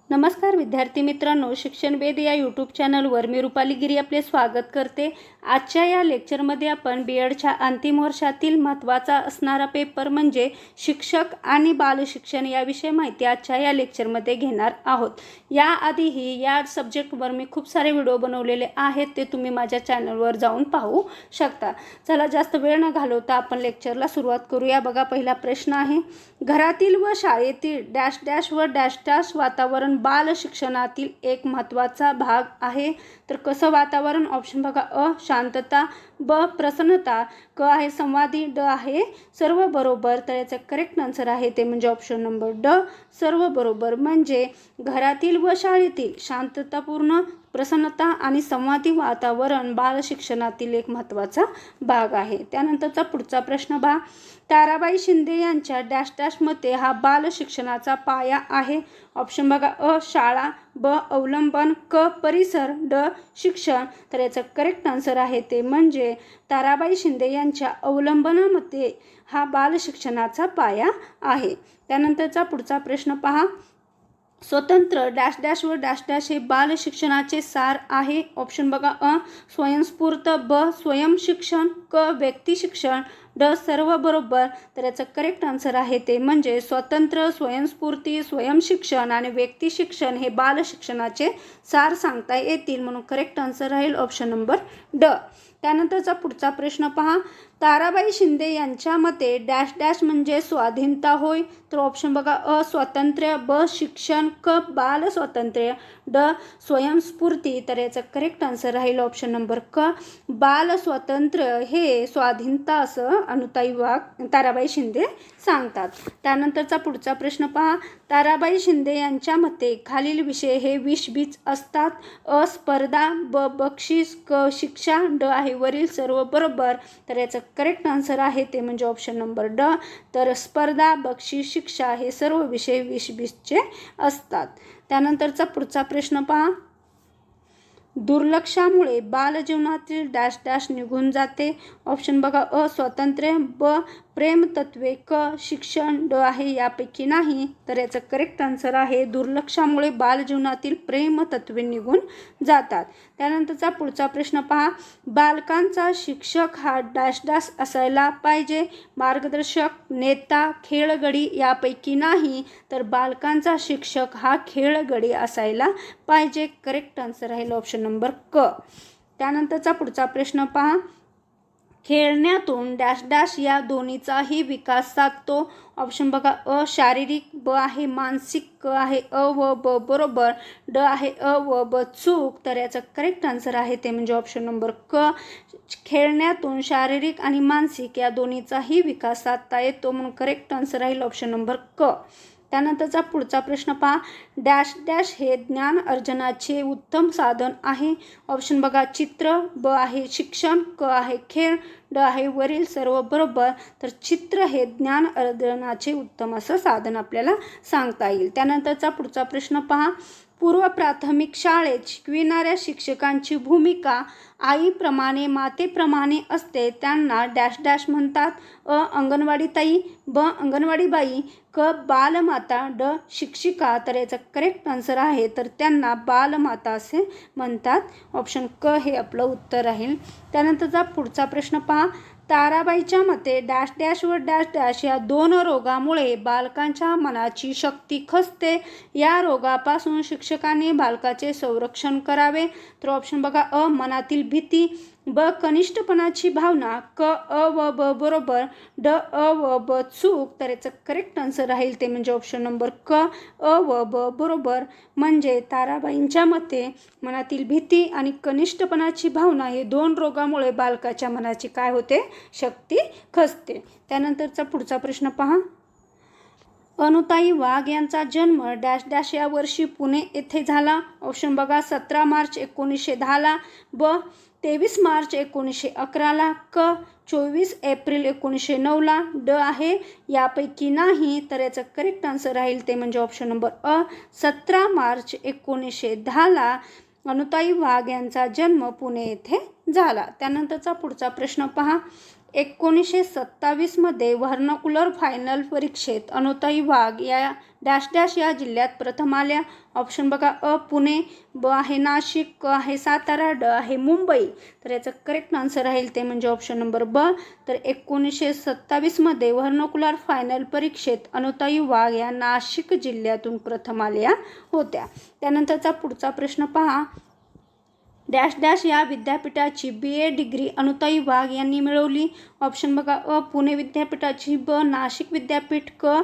नमस्कार विद्यार्थी मित्रांनो, शिक्षण वेद या यूट्यूब चॅनलवर मी रुपाली गिरी आपले स्वागत करते। आजच्या या लेक्चरमध्ये आपण बीएडच्या अंतिम वर्षातील महत्त्वाचा असणारा पेपर म्हणजे शिक्षक आणि बालशिक्षण याविषयी माहिती आजच्या या लेक्चरमध्ये घेणार आहोत। याआधीही या सब्जेक्टवर मी खूप सारे व्हिडिओ बनवलेले आहेत, ते तुम्ही माझ्या चॅनलवर जाऊन पाहू शकता। चला जास्त वेळ न घालवता आपण लेक्चरला सुरुवात करूया। बघा, पहिला प्रश्न आहे, घरातील व शाळेतील डॅश डॅश व डॅश डॅश वातावरण बाल शिक्षणातील एक महत्त्वाचा भाग आहे। तर कसं वातावरण? ऑप्शन बघा, अ शांतता, ब प्रसन्नता, क आहे संवादी, ड आहे सर्व बरोबर। तर याचा करेक्ट आन्सर आहे ते म्हणजे ऑप्शन नंबर ड, सर्व बरोबर। म्हणजे घरातील व शाळेतील शांततापूर्ण, प्रसन्नता आणि संवादी वातावरण बाल शिक्षणातील एक महत्त्वाचा भाग आहे। त्यानंतरचा पुढचा प्रश्न बघा, ताराबाई शिंदे यांच्या डॅश डॅश मते हा बाल शिक्षणाचा पाया आहे। ऑप्शन बघा, अ शाळा, ब अवलंबन, क परिसर, ड शिक्षण। तर याचा करेक्ट आन्सर आहे ते म्हणजे ताराबाई शिंदे यांच्या अवलंबनामध्ये हा बाल शिक्षणाचा पाया आहे। त्यानंतरचा पुढचा प्रश्न पहा, स्वतंत्र डॅश डॅश व डॅश डॅश हे बाल शिक्षणाचे सार आहे। ऑप्शन बघा, अ स्वयंस्फूर्त, ब स्वयंशिक्षण, क व्यक्ती शिक्षण, ड सर्व बरोबर। तर याचं करेक्ट आन्सर आहे ते म्हणजे स्वतंत्र, स्वयंस्फूर्ती, स्वयंशिक्षण आणि व्यक्ती शिक्षण हे बाल शिक्षणाचे सार सांगता येतील, म्हणून करेक्ट आन्सर राहील ऑप्शन नंबर ड। त्यानंतरचा पुढचा प्रश्न पहा, ताराबाई शिंदे यांच्या मते डॅश डॅश म्हणजे स्वाधीनता होय। तर ऑप्शन बघा, अ स्वातंत्र्य, ब शिक्षण, क बाल स्वातंत्र्य, ड स्वयंस्फूर्ती। तर याचा करेक्ट आन्सर राहील ऑप्शन नंबर क, बाल स्वातंत्र्य हे स्वाधीनता असं अनुताई वाघ ताराबाई शिंदे सांगतात। त्यानंतरचा पुढचा प्रश्न पहा, ताराबाई शिंदे यांच्या मते खालील विषय हे 20-20 असतात। अ स्पर्धा, ब बक्षीस, क शिक्षा, ड आहे वरील सर्व बरोबर। तर याचं करेक्ट आन्सर आहे ते म्हणजे ऑप्शन नंबर ड। तर स्पर्धा, बक्षीस, शिक्षा हे सर्व विषय 20-20चे असतात। त्यानंतरचा पुढचा प्रश्न पहा, दुर्लक्षामुळे बालजीवनातील डॅश डॅश निघून जाते। ऑप्शन बघा, अ स्वातंत्र्य, ब प्रेमतत्वे, क शिक्षण, ड आहे यापैकी नाही। तर याचं करेक्ट आन्सर आहे दुर्लक्षामुळे बालजीवनातील प्रेमतत्वे निघून जातात। त्यानंतरचा पुढचा प्रश्न पहा, बालकांचा शिक्षक हा डॅश डॅश असायला पाहिजे। मार्गदर्शक, नेता, खेळगडी यापैकी नाही। तर बालकांचा शिक्षक हा खेळगडी असायला पाहिजे। करेक्ट आन्सर आहे ऑप्शन नंबर क। त्यानंतरचा पुढचा प्रश्न पहा, खेळण्यातून डॅश डॅश या दोन्हीचाही विकास साधतो। ऑप्शन बघा, अ शारीरिक, ब आहे मानसिक, क आहे अ व ब बरोबर, ड आहे अ व ब चूक। तर याचा करेक्ट आन्सर आहे ते म्हणजे ऑप्शन नंबर क, खेळण्यातून शारीरिक आणि मानसिक या दोन्हीचाही विकास साधता येतो, म्हणून करेक्ट आन्सर राहील ऑप्शन नंबर क। त्यानंतरचा पुढचा प्रश्न पहा, डॅश डॅश हे ज्ञान अर्जनाचे उत्तम साधन आहे। ऑप्शन बघा, चित्र, ब आहे शिक्षण, क आहे खेळ, ड आहे वरील सर्व बरोबर। तर चित्र हे ज्ञान अर्जनाचे उत्तम असं साधन आपल्याला सांगता येईल। त्यानंतरचा पुढचा प्रश्न पहा, पूर्व प्राथमिक शाळेत शिकविणाऱ्या शिक्षकांची भूमिका आईप्रमाणे मातेप्रमाणे असते, त्यांना डॅश डॅश म्हणतात। अ अंगणवाडीताई, ब अंगणवाडीबाई, क बालमाता, ड शिक्षिका। तर याचा करेक्ट आन्सर आहे तर त्यांना बालमाता असे म्हणतात। ऑप्शन क हे आपलं उत्तर राहील। त्यानंतरचा पुढचा प्रश्न पहा, ताराबाईच्या मते डॅश डॅश व डॅश डॅश या दोन रोगामुळे बालकांच्या मनाची शक्ती खचते, या रोगापासून शिक्षकांनी बालकाचे संरक्षण करावे। तर ऑप्शन बघा, अ मनातील भीती, ब कनिष्ठपणाची भावना, क अ व ब बरोबर, ड अ व ब चूक। तर याचं करेक्ट आन्सर राहील ते म्हणजे ऑप्शन नंबर क, अ व ब बरोबर। म्हणजे ताराबाईंच्या मते मनातील भीती आणि कनिष्ठपणाची भावना हे दोन रोगामुळे बालकाच्या मनाची काय होते, शक्ती खचते। त्यानंतरचा पुढचा प्रश्न पहा, अनुताई वाघ यांचा जन्म डॅश डॅश या वर्षी पुणे येथे झाला। ऑप्शन बघा, 17 मार्च 1910 ला, ब 23 मार्च 1911 ला, क 24 एप्रिल 1909 ला, ड आहे यापैकी नाही। तर याचं करेक्ट आन्सर राहील ते म्हणजे ऑप्शन नंबर अ 17 मार्च 1910 ला अनुताई वाघ यांचा जन्म पुणे येथे झाला। त्यानंतरचा पुढचा प्रश्न पहा, 1927मध्ये व्हर्नाकुलर फायनल परीक्षेत अनुताई वाघ या डॅश डॅश या जिल्ह्यात प्रथम आल्या. ऑप्शन बघा अ पुणे, ब आहे नाशिक, क आहे सातारा, ड आहे मुंबई. तर याचं करेक्ट आन्सर राहील ते म्हणजे ऑप्शन नंबर ब. तर 1927मध्ये व्हर्नाकुलर फायनल परीक्षेत अनुताई वाघ या नाशिक जिल्ह्यातून प्रथम आल्या होत्या. त्यानंतरचा पुढचा प्रश्न पहा. डॅश डॅश या विद्यापीठाची BA डिग्री अनुताई वाघ यांनी मिळवली. ऑप्शन बघा अ पुणे विद्यापीठाची, ब नाशिक विद्यापीठ, क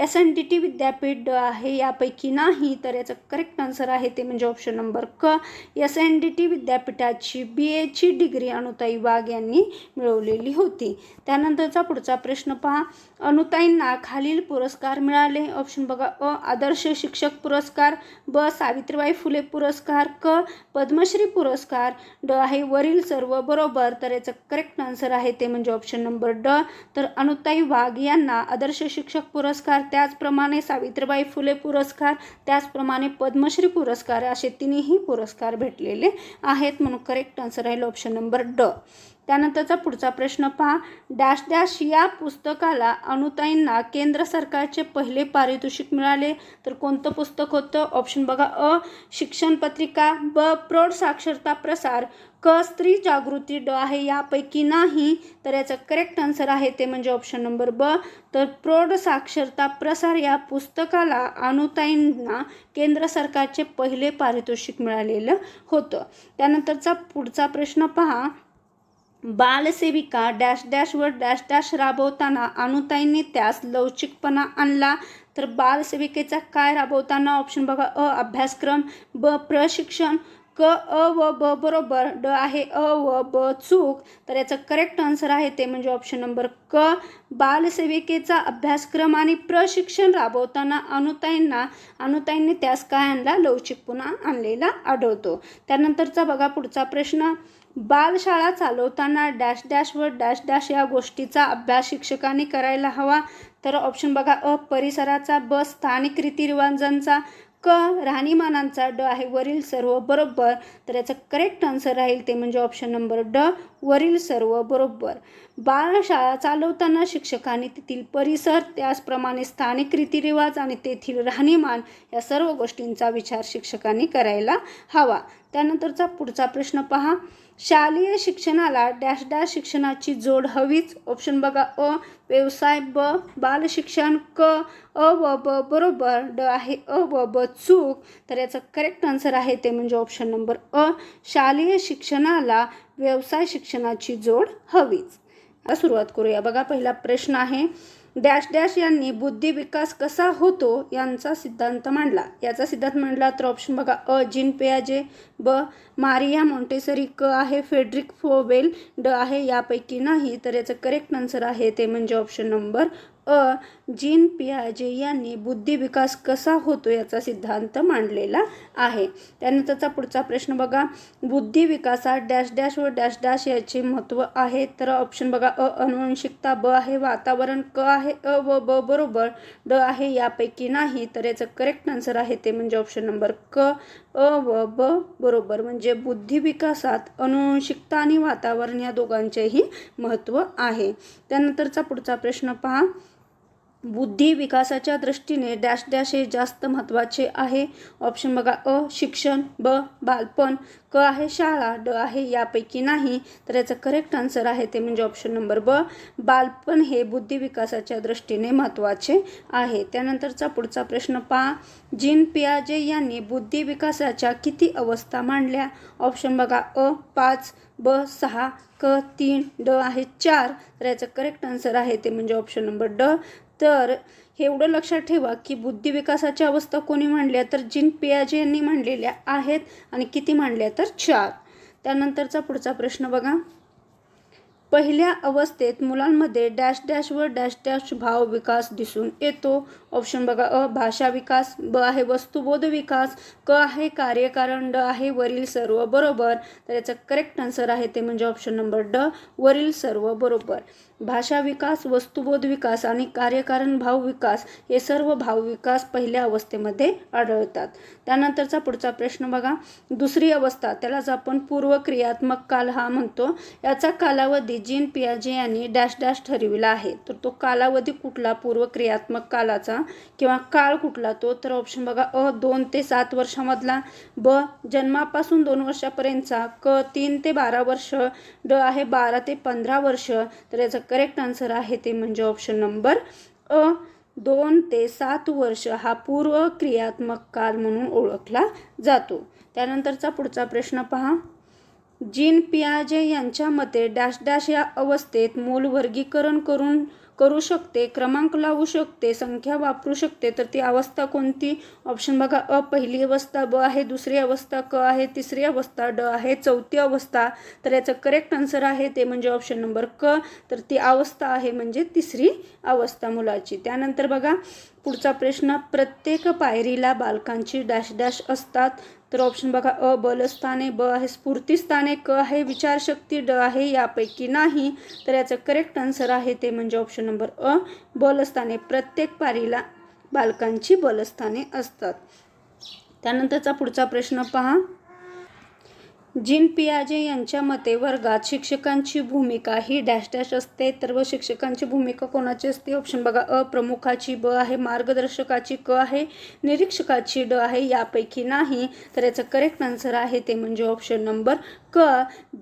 SNDT विद्यापीठ, ड आहे यापैकी नाही. तर याचं करेक्ट आन्सर आहे ते म्हणजे ऑप्शन नंबर क. SNDT विद्यापीठाची BAची डिग्री अनुताई वाघ यांनी मिळवलेली होती. त्यानंतरचा पुढचा प्रश्न पहा. अनुताईंना खालील पुरस्कार मिळाले. ऑप्शन बघा अ आदर्श शिक्षक पुरस्कार, ब सावित्रीबाई फुले पुरस्कार, क पद्मश्री पुरस्कार, ड आहे वरील सर्व बरोबर. तर याचं करेक्ट आन्सर आहे ते म्हणजे ऑप्शन नंबर ड. तर अनुताई वाघ यांना आदर्श शिक्षक पुरस्कार, त्याचप्रमाणे सावित्रीबाई फुले पुरस्कार, त्याचप्रमाणे पद्मश्री पुरस्कार असे तिन्ही पुरस्कार भेटलेले आहेत, म्हणून करेक्ट आन्सर राहील ऑप्शन नंबर ड. त्यानंतरचा पुढचा प्रश्न पहा. डॅश डॅश या पुस्तकाला अनुताईंना केंद्र सरकारचे पहिले पारितोषिक मिळाले. तर कोणतं पुस्तक होतं? ऑप्शन बघा अ शिक्षण पत्रिका, ब प्रौढ साक्षरता प्रसार, क स्त्री जागृती, ड आहे यापैकी नाही. तर याचं करेक्ट आन्सर आहे ते म्हणजे ऑप्शन नंबर ब. तर प्रौढ साक्षरता प्रसार या पुस्तकाला अनुताईंना केंद्र सरकारचे पहिले पारितोषिक मिळालेलं होतं. त्यानंतरचा पुढचा प्रश्न पहा. बालसेविका डॅश डॅश व डॅश डॅश राबवताना अनुताईंनी त्यास लवचिकपणा आणला. तर बालसेविकेचा काय राबवताना? ऑप्शन बघा अ अभ्यासक्रम, ब प्रशिक्षण, क अ व ब बरोबर, ड आहे अ व ब चूक. तर याचं करेक्ट आन्सर आहे ते म्हणजे ऑप्शन नंबर क. बालसेविकेचा अभ्यासक्रम आणि प्रशिक्षण राबवताना अनुताईंनी त्यास काय आणला? लवचिकपणा आणलेला आढळतो. त्यानंतरचा बघा पुढचा प्रश्न. बालशाळा चालवताना डॅश डॅश व डॅश डॅश या गोष्टीचा अभ्यास शिक्षकांनी करायला हवा. तर ऑप्शन बघा अ परिसराचा, ब स्थानिक रीतिरिवाजांचा, क राहणीमानांचा, ड आहे वरील सर्व बरोबर. तर याचं करेक्ट आन्सर राहील ते म्हणजे ऑप्शन नंबर ड वरील सर्व बरोबर. बालशाळा चालवताना शिक्षकांनी तेथील परिसर, त्याचप्रमाणे स्थानिक रीतिरिवाज आणि तेथील राहणीमान या सर्व गोष्टींचा विचार शिक्षकांनी करायला हवा. त्यानंतरचा पुढचा प्रश्न पहा. शालेय शिक्षणाला डॅश डॅश शिक्षणाची जोड हवीच. ऑप्शन बघा अ व्यवसाय, ब बालशिक्षण, क अ व ब बरोबर, ड आहे अ व ब चूक. तर याचं करेक्ट आन्सर आहे ते म्हणजे ऑप्शन नंबर अ शालेय शिक्षणाला व्यवसाय शिक्षणाची जोड हवीच. आता सुरुवात करूया. बघा पहिला प्रश्न आहे. डॅश डॅश यांनी बुद्धी विकास कसा होतो यांचा सिद्धांत मांडला. याचा सिद्धांत मांडला तर ऑप्शन बघा अ जीन पियाजे, ब मारिया मॉन्टेसरी, क आहे फेडरिक फोबेल, ड आहे यापैकी नाही. तर याचं करेक्ट आन्सर आहे ते म्हणजे ऑप्शन नंबर अ जीन पियाजे यांनी बुद्धी विकास कसा होतो याचा सिद्धांत मांडलेला आहे. त्यानंतरचा पुढचा प्रश्न बघा. बुद्धी विकासात डॅश डॅश व डॅश डॅश याचे महत्त्व आहे. तर ऑप्शन बघा अ अनुवंशिकता, ब आहे वातावरण, क आहे अ व ब बरोबर, ड आहे यापैकी नाही. तर याचं करेक्ट आन्सर आहे ते म्हणजे ऑप्शन नंबर क अ व ब बरोबर. म्हणजे बुद्धी विकासात अनुवंशिकता आणि वातावरण या दोघांचेही महत्त्व आहे. त्यानंतरचा पुढचा प्रश्न पहा. बुद्धी विकासाच्या दृष्टीने डॅश डॅश हे जास्त महत्त्वाचे आहे. ऑप्शन बघा अ शिक्षण, ब बालपण, क आहे शाळा, ड आहे यापैकी नाही. तर याचं करेक्ट आन्सर आहे ते म्हणजे ऑप्शन नंबर ब बालपण हे बुद्धी विकासाच्या दृष्टीने महत्त्वाचे आहे. त्यानंतरचा पुढचा प्रश्न पहा. जीन पियाजे यांनी बुद्धी विकासाच्या किती अवस्था मांडल्या. ऑप्शन बघा अ 5, ब 6, क 3, ड आहे 4. तर याचं करेक्ट आन्सर आहे ते म्हणजे ऑप्शन नंबर ड. तर हे एवढं लक्षात ठेवा की बुद्धी विकासाच्या अवस्था कोणी मांडल्या तर जीन पियाजे यांनी मांडलेल्या आहेत आणि किती मांडल्या तर 4. त्यानंतरचा पुढचा प्रश्न बघा. पहिल्या अवस्थेत मुलांमध्ये डॅश डॅश व डॅश डॅश भाव विकास दिसून येतो. ऑप्शन बघा अ भाषा विकास, ब आहे वस्तुबोध विकास, क आहे कार्यकारण, ड आहे वरील सर्व बरोबर. तर याचं करेक्ट आन्सर आहे ते म्हणजे ऑप्शन नंबर ड वरील सर्व बरोबर. भाषा विकास, वस्तुबोध विकास आणि कार्यकारण भाव विकास हे सर्व भाव विकास पहिल्या अवस्थेमध्ये आढळतात. त्यानंतरचा पुढचा प्रश्न बघा, दुसरी अवस्था त्यालाच आपण पूर्व क्रियात्मक काल हा म्हणतो. याचा कालावधी जीन पियाजे यांनी डॅश डॅश ठरविला आहे. तर तो कालावधी कुठला पूर्व क्रियात्मक कालाचा किंवा काळ कुठला तो, तर ऑप्शन बघा अ 2 ते 7 वर्षामधला, ब जन्मापासून 2 वर्षापर्यंतचा, क 3 ते 12 वर्ष, ड आहे 12 ते 15 वर्ष. तर याचा करेक्ट आन्सर आहे ते म्हणजे ऑप्शन नंबर अ 2 ते 7 वर्ष हा पूर्व क्रियात्मक काल म्हणून ओळखला जातो. त्यानंतरचा पुढचा प्रश्न पहा, जीन पियाजे यांच्या मते डॅश डॅश या अवस्थेत मूल वर्गीकरण करू शकते, क्रमांक लावू शकते, संख्या वापरू शकते. तर ती अवस्था कोणती, ऑप्शन बघा अ पहिली अवस्था, ब आहे दुसरी अवस्था, क आहे तिसरी अवस्था, ड आहे चौथी अवस्था. तर याचं करेक्ट आन्सर आहे ते म्हणजे ऑप्शन नंबर क. तर ती अवस्था आहे म्हणजे तिसरी अवस्था मुलाची. त्यानंतर बघा पुढचा प्रश्न, प्रत्येक पायरीला बालकांची डॅश डॅश असतात. तर ऑप्शन बघा अ बलस्थाने, ब आहे स्फूर्तिस्थाने, क आहे विचारशक्ती, ड आहे यापैकी नाही. तर याचं करेक्ट आन्सर आहे ते म्हणजे ऑप्शन नंबर अ बलस्थाने. प्रत्येक पायरीला बालकांची बलस्थाने असतात. त्यानंतरचा पुढचा प्रश्न पहा, जीन पियाजे यांच्या मते वर्गात शिक्षकांची भूमिका ही डॅश डॅश असते. तर व शिक्षकांची भूमिका कोणाची असते, ऑप्शन बघा अ प्रमुखाची, ब आहे मार्गदर्शकाची, क आहे निरीक्षकाची, ड आहे यापैकी नाही. तर याचं करेक्ट आन्सर आहे ते म्हणजे ऑप्शन नंबर क.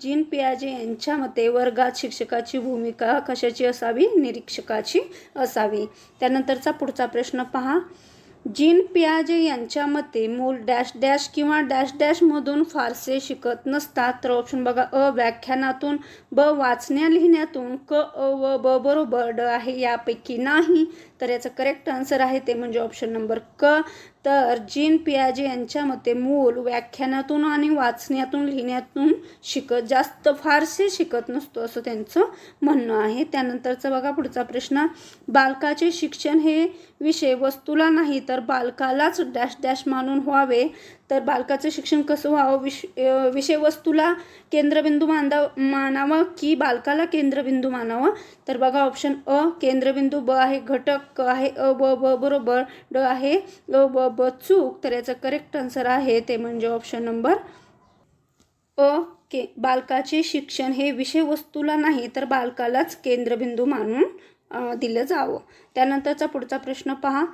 जीन पियाजे यांच्या मते वर्गात शिक्षकाची भूमिका कशाची असावी, निरीक्षकाची असावी. त्यानंतरचा पुढचा प्रश्न पहा, जीन पियाजे यांच्या मते मूल डॅश डॅश किंवा डॅश डॅशमधून फारसे शिकत नसतात. तर ऑप्शन बघा अ व्याख्यानातून, ब वाचण्या लिहिण्यातून, क अ व ब बरोबर, ड आहे यापैकी नाही. तर याचं करेक्ट आन्सर आहे ते म्हणजे ऑप्शन नंबर क. तर जीन पियाजे यांच्या मते मूल व्याख्यानातून आणि वाचण्यातून लिहिण्यातून जास्त फारसे शिकत नसतो असं त्यांचं म्हणणं आहे. त्यानंतरचं बघा पुढचा प्रश्न, बालकाचे शिक्षण हे विषय वस्तूला नाही तर बालकालाच डॅश डॅश मानून व्हावे. तर बालकाचं शिक्षण कसं व्हावं, विषय वस्तूला केंद्रबिंदू मानावं की बालकाला केंद्रबिंदू मानावं. तर बघा ऑप्शन अ केंद्रबिंदू, ब आहे घटक, क आहे अ ब ब बरोबर, ड आहे अ ब ब चूक. तर याचं करेक्ट आन्सर आहे ते म्हणजे ऑप्शन नंबर अ बालकाचे शिक्षण हे विषय वस्तूला नाही तर बालकालाच केंद्रबिंदू मानून दिलं जावं. त्यानंतरचा पुढचा प्रश्न पहा,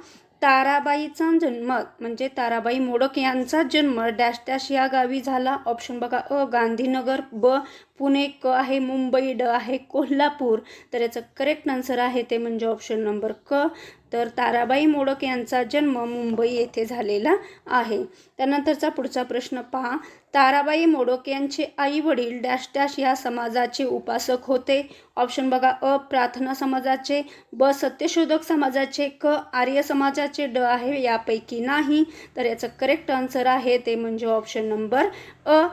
ताराबाईचा जन्म म्हणजे ताराबाई मोडक यांचा जन्म डॅश डॅश या गावी झाला. ऑप्शन बघा अ गांधीनगर, ब पुणे, क आहे मुंबई, ड आहे कोल्हापूर. तर याचं करेक्ट आन्सर आहे ते म्हणजे ऑप्शन नंबर क. तर ताराबाई मोडक यांचा जन्म मुंबई येथे झालेला आहे. त्यानंतरचा पुढचा प्रश्न पहा, ताराबाई मोडक यांचे आई वडील डॅश डॅश या समाजाचे उपासक होते. ऑप्शन बघा अ प्रार्थना समाजाचे, ब सत्यशोधक समाजाचे, क आर्य समाजाचे, ड आहे यापैकी नाही. तर याचं करेक्ट आन्सर आहे ते म्हणजे ऑप्शन नंबर अ.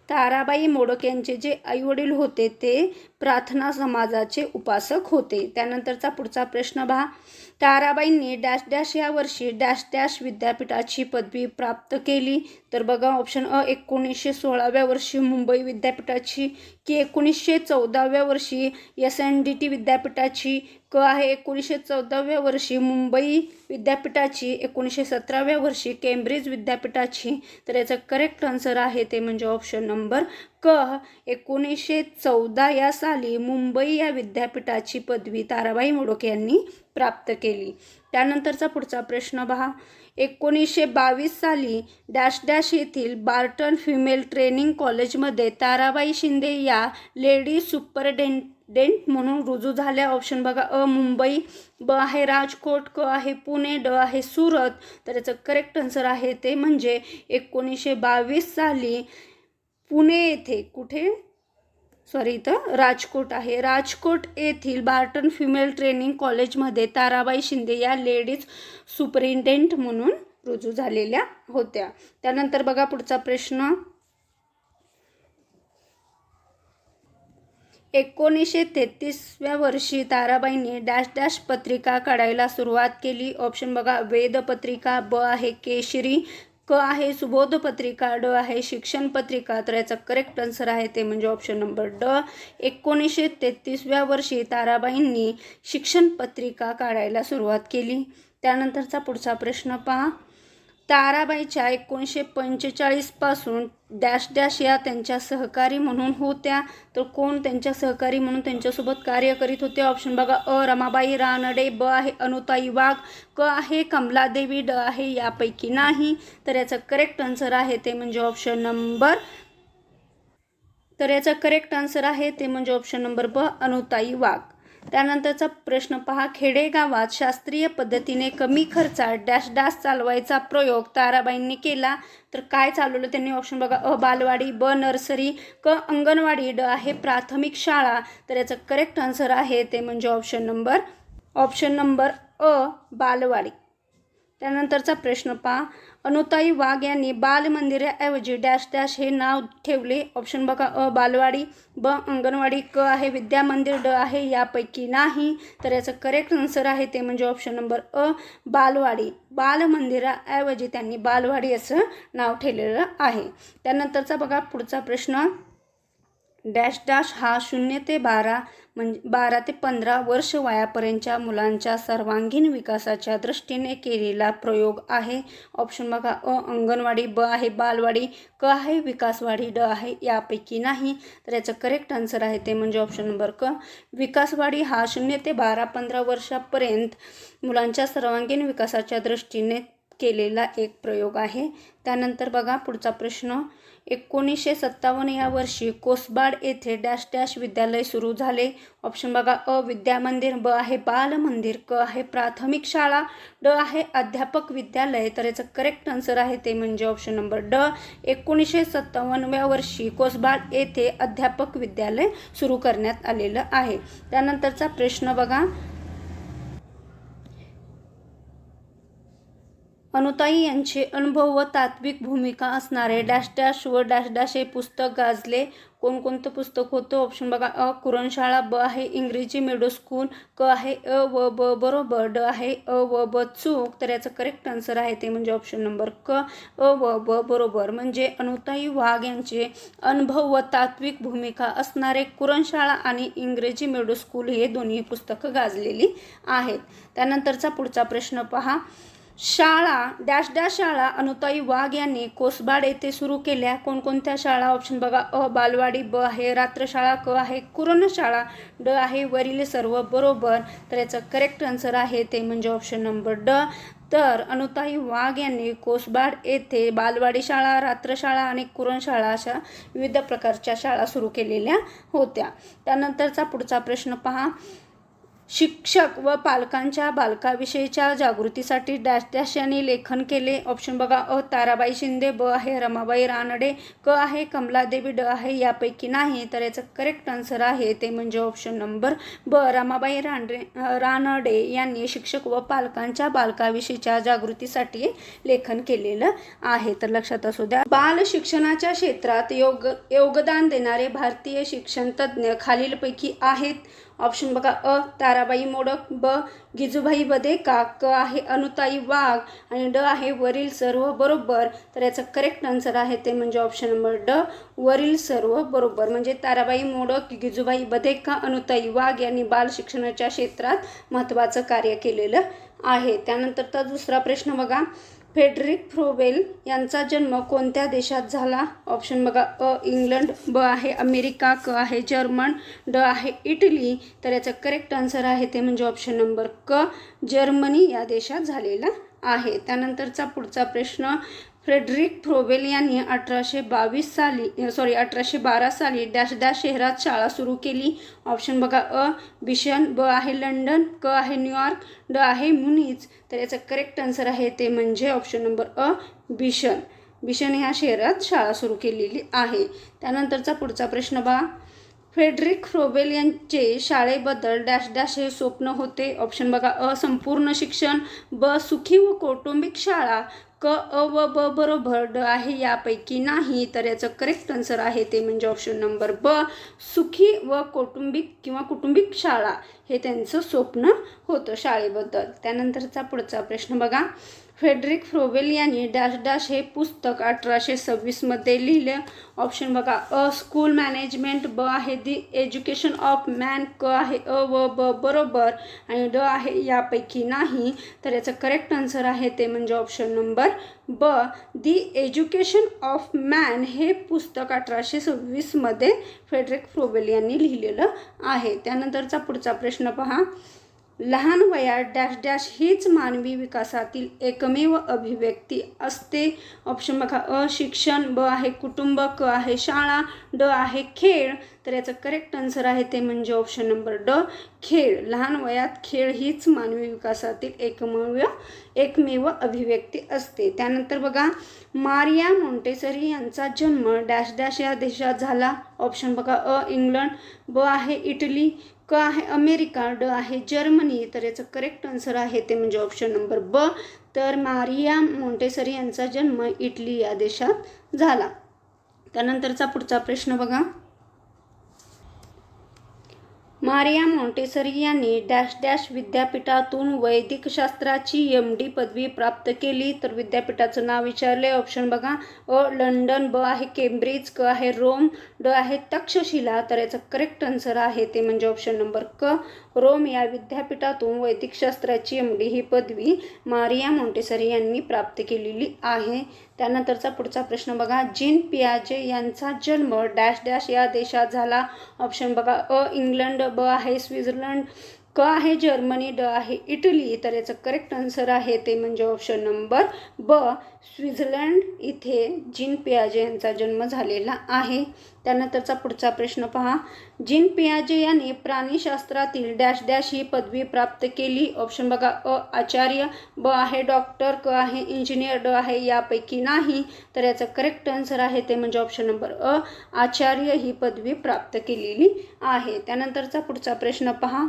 ताराबाई मोडक यांचे जे आईवडील होते ते प्रार्थना समाजाचे उपासक होते. त्यानंतरचा पुढचा प्रश्न पहा, ताराबाईंनी डॅश डॅश या वर्षी डॅश डॅश विद्यापीठाची पदवी प्राप्त केली. तर बघा ऑप्शन अ 1916व्या वर्षी मुंबई विद्यापीठाची, की 1914व्या वर्षी SNDT विद्यापीठाची, क आहे 1914व्या वर्षी मुंबई विद्यापीठाची, 1917व्या वर्षी केम्ब्रिज विद्यापीठाची. तर याचं करेक्ट आन्सर आहे ते म्हणजे ऑप्शन नंबर क. 1914 या साली मुंबई या विद्यापीठाची पदवी ताराबाई मोडक यांनी प्राप्त केली. त्यानंतरचा पुढचा प्रश्न पहा, 1922 साली डॅश डॅश येथील बार्टन फिमेल ट्रेनिंग कॉलेजमध्ये ताराबाई शिंदे या लेडी सुपरिटेंडेंट म्हणून रुजू झाल्या. ऑप्शन बघा अ मुंबई, ब आहे राजकोट, क आहे पुणे, ड आहे सुरत. तर याचं करेक्ट आन्सर आहे ते म्हणजे 1922 साली पुणे येथे, कुठे इथं राजकोट आहे, राजकोट येथील बार्टन फिमेल ट्रेनिंग कॉलेजमध्ये ताराबाई शिंदे या लेडीज सुपरिटेंडेंट म्हणून रुजू झालेल्या होत्या. त्यानंतर बघा पुढचा प्रश्न, 1933व्या वर्षी ताराबाईंनी डॅश डॅश पत्रिका काढायला सुरुवात केली. ऑप्शन बघा वेद पत्रिका, ब आहे केशरी, क आहे सुबोध पत्रिका, ड आहे शिक्षण पत्रिका. तर याचा करेक्ट आन्सर आहे ते म्हणजे ऑप्शन नंबर ड. 1933व्या वर्षी ताराबाईंनी शिक्षण पत्रिका काढायला सुरुवात केली. त्यानंतरचा पुढचा प्रश्न पहा. ताराबाईच्या 1945 पासून डॅश डॅश या त्यांच्या सहकारी म्हणून होत्या. तर कोण त्यांच्या सहकारी म्हणून त्यांच्यासोबत कार्य करीत होते? ऑप्शन बघा अ रमाबाई रानडे, ब आहे अनुताई वाघ, क आहे कमलादेवी, ड आहे यापैकी नाही. तर याचा करेक्ट आन्सर आहे ते म्हणजे ऑप्शन नंबर ब अनुताई वाघ. त्यानंतरचा प्रश्न पहा. खेडेगावात शास्त्रीय पद्धतीने कमी खर्चात डॅश डॅश चालवायचा प्रयोग ताराबाईंनी केला. तर काय चालवलं त्यांनी? ऑप्शन बघा अ बालवाडी, ब नर्सरी, क अंगणवाडी, ड आहे प्राथमिक शाळा. तर याचं करेक्ट आन्सर आहे ते म्हणजे ऑप्शन नंबर अ बालवाडी. त्यानंतरचा प्रश्न पहा. अनुताई वाघ यांनी बालमंदिराऐवजी डॅश डॅश हे नाव ठेवले. ऑप्शन बघा अ बालवाडी, ब अंगणवाडी, क आहे विद्यामंदिर, ड आहे यापैकी नाही. तर याचं करेक्ट आन्सर आहे ते म्हणजे ऑप्शन नंबर अ बालवाडी. बालमंदिराऐवजी त्यांनी बालवाडी असं नाव ठेवलेलं आहे. त्यानंतरचा बघा पुढचा प्रश्न. डॅश डॅश हा 0 ते 12 ते 15 वर्ष वयापर्यंतच्या मुलांच्या सर्वांगीण विकासाच्या दृष्टीने केलेला प्रयोग आहे. ऑप्शन बघा अ अंगणवाडी, ब आहे बालवाडी, क आहे विकासवाडी, ड आहे यापैकी नाही. तर याचं करेक्ट आन्सर आहे ते म्हणजे ऑप्शन नंबर क विकासवाडी. हा 0 ते 15 वर्षापर्यंत मुलांच्या सर्वांगीण विकासाच्या दृष्टीने केलेला एक प्रयोग आहे. त्यानंतर बघा पुढचा प्रश्न. 1957 या वर्षी कोसबाड येथे डॅश डॅश विद्यालय सुरू झाले. ऑप्शन बघा अ विद्यामंदिर, ब आहे बालमंदिर, क आहे प्राथमिक शाळा, ड आहे अध्यापक विद्यालय. तर याचं करेक्ट आन्सर आहे ते म्हणजे ऑप्शन नंबर ड. 1957व्या वर्षी कोसबाड येथे अध्यापक विद्यालय सुरू करण्यात आलेलं आहे. त्यानंतरचा प्रश्न बघा. अनुताई यांचे अनुभव व तात्विक भूमिका असणारे डॅश डॅश व डॅश डॅश हे पुस्तक गाजले. कोणकोणतं पुस्तक होतं? ऑप्शन बघा अ कुरणशाळा, ब आहे इंग्रजी मिडल स्कूल, क आहे अ व ब बरोबर, ड आहे अ व ब चूक. तर याचं करेक्ट आन्सर आहे ते म्हणजे ऑप्शन नंबर क अ व ब बरोबर. म्हणजे अनुताई वाघ यांचे अनुभव व तात्विक भूमिका असणारे कुरणशाळा आणि इंग्रजी मिडल स्कूल हे दोन्ही पुस्तकं गाजलेली आहेत. त्यानंतरचा पुढचा प्रश्न पहा. शाळा डॅश डॅश शाळा अनुताई वाघ यांनी कोसबाड येथे सुरू केल्या. कोणकोणत्या शाळा? ऑप्शन बघा अ बालवाडी, ब आहे रात्रशाळा, क आहे कुरणशाळा, ड आहे वरील सर्व बरोबर. तर याचं करेक्ट आन्सर आहे ते म्हणजे ऑप्शन नंबर ड. तर अनुताई वाघ यांनी कोसबाड येथे बालवाडी शाळा, रात्रशाळा आणि कुरणशाळा अशा विविध प्रकारच्या शाळा सुरू केलेल्या होत्या. त्यानंतरचा पुढचा प्रश्न पहा. शिक्षक व पालकांच्या बालकाविषयीच्या जागृतीसाठी डॅश डॅश यांनी लेखन केले. ऑप्शन बघा अ ताराबाई शिंदे, ब आहे रमाबाई रानडे, क आहे कमलादेवी, ड आहे यापैकी नाही. तर याचं करेक्ट आन्सर आहे ते म्हणजे ऑप्शन नंबर ब रमाबाई रानडे यांनी शिक्षक व पालकांच्या बालकाविषयीच्या जागृतीसाठी लेखन केलेलं आहे. तर लक्षात असू द्या. बाल शिक्षणाच्या क्षेत्रात योगदान देणारे भारतीय शिक्षण तज्ज्ञ खालीलपैकी आहेत. ऑप्शन बघा अ ताराबाई मोडक, ब गिजूभाई बदेका, क आहे अनुताई वाघ आणि ड आहे वरील सर्व बरोबर. तर याचं करेक्ट आन्सर आहे ते म्हणजे ऑप्शन नंबर ड वरील सर्व बरोबर. म्हणजे ताराबाई मोडक, गिजूभाई बदेका, अनुताई वाघ यांनी बाल शिक्षणाच्या क्षेत्रात महत्त्वाचं कार्य केलेलं आहे. त्यानंतरचा दुसरा प्रश्न बघा. फ्रेडरिक फ्रोबेल यांचा जन्म कोणत्या देशात झाला? ऑप्शन बघा अ इंग्लंड, ब आहे अमेरिका, क आहे जर्मन, ड आहे इटली. तर याचं करेक्ट आन्सर आहे ते म्हणजे ऑप्शन नंबर क जर्मनी या देशात झालेला आहे. त्यानंतरचा पुढचा प्रश्न. फ्रेडरिक फ्रोबेल यांनी 1812 साली डॅश डॅश शहरात शाळा सुरू केली. ऑप्शन बघा अ बिशन, ब आहे लंडन, क आहे न्यूयॉर्क, ड आहे म्युनिच. तर याचं करेक्ट आन्सर आहे ते म्हणजे ऑप्शन नंबर अ बिशन ह्या शहरात शाळा सुरू केलेली आहे. त्यानंतरचा पुढचा प्रश्न बघा. फ्रेडरिक फ्रोबेल यांचे शाळेबद्दल डॅश डॅश हे स्वप्न होते. ऑप्शन बघा अ संपूर्ण शिक्षण, ब सुखी व कौटुंबिक शाळा, क अ व ब बरोबर ड आहे यापैकी नाही, तर याचं करेक्ट आन्सर आहे ते म्हणजे ऑप्शन नंबर ब, सुखी व कौटुंबिक किंवा कुटुंबिक शाळा हे त्यांचं स्वप्न होतं शाळेबद्दल. त्यानंतरचा पुढचा प्रश्न बघा. फ्रेडरिक फ्रोवेल यांनी डॅश डॅश हे पुस्तक 1826 मध्ये लिहिले. ऑप्शन बघा. अ स्कूल मॅनेजमेंट, ब आहे दी एज्युकेशन ऑफ मॅन, क आहे अ व ब बरोबर आणि ड आहे यापैकी नाही, तर याचं करेक्ट आन्सर आहे ते म्हणजे ऑप्शन नंबर ब, दी एज्युकेशन ऑफ मॅन हे पुस्तक 1826 मध्ये फ्रेडरिक फ्रोवेल यांनी लिहिलेलं आहे. त्यानंतरचा पुढचा प्रश्न पहा. लहान वयात डॅश डॅश हीच मानवी विकासातील एकमेव अभिव्यक्ती असते. ऑप्शन बघा. अ शिक्षण, ब आहे कुटुंब, क आहे शाळा, ड आहे खेळ, तर याचं करेक्ट आन्सर आहे ते म्हणजे ऑप्शन नंबर ड, खेळ. लहान वयात खेळ हीच मानवी विकासातील एकमेव अभिव्यक्ती असते. त्यानंतर बघा. मारिया मॉन्टेसरी यांचा जन्म डॅश डॅश या देशात झाला. ऑप्शन बघा. अ इंग्लंड, ब आहे इटली, क आहे अमेरिका, ड आहे जर्मनी, तर याचं करेक्ट आन्सर आहे ते म्हणजे ऑप्शन नंबर ब, तर मारिया मॉन्टेसरी यांचा जन्म इटली या देशात झाला. त्यानंतरचा पुढचा प्रश्न बघा. मारिया मॉन्टेसरी यांनी डॅश डॅश विद्यापीठातून वैदिकशास्त्राची MD पदवी प्राप्त केली, तर विद्यापीठाचं नाव विचारले. ऑप्शन बघा. अ लंडन, ब आहे केम्ब्रिज, क आहे रोम, ड आहे तक्षशिला, तर याचं करेक्ट आन्सर आहे ते म्हणजे ऑप्शन नंबर क, रोम या विद्यापीठातून वैदिकशास्त्राची MD ही पदवी मारिया मॉन्टेसरी यांनी प्राप्त केलेली आहे. त्यानंतरचा पुढचा प्रश्न बघा. जीन पियाजे यांचा जन्म डॅश डॅश या देशात झाला. ऑप्शन बघा. अ इंग्लंड, ब आहे स्वित्झर्लंड, क आहे जर्मनी, ड आहे इटली, तर याचं करेक्ट आन्सर आहे ते म्हणजे ऑप्शन नंबर ब, स्वित्झर्लंड इथे जीन पियाजे यांचा जन्म झालेला आहे. त्यानंतरचा पुढचा प्रश्न पहा. जीन पियाजे यांनी प्राणीशास्त्रातील डॅश डॅश ही पदवी प्राप्त केली. ऑप्शन बघा. अ आचार्य, ब आहे डॉक्टर, क आहे इंजिनियर, ड आहे यापैकी नाही, तर याचं करेक्ट आन्सर आहे ते म्हणजे ऑप्शन नंबर अ, आचार्य ही पदवी प्राप्त केलेली आहे. त्यानंतरचा पुढचा प्रश्न पहा.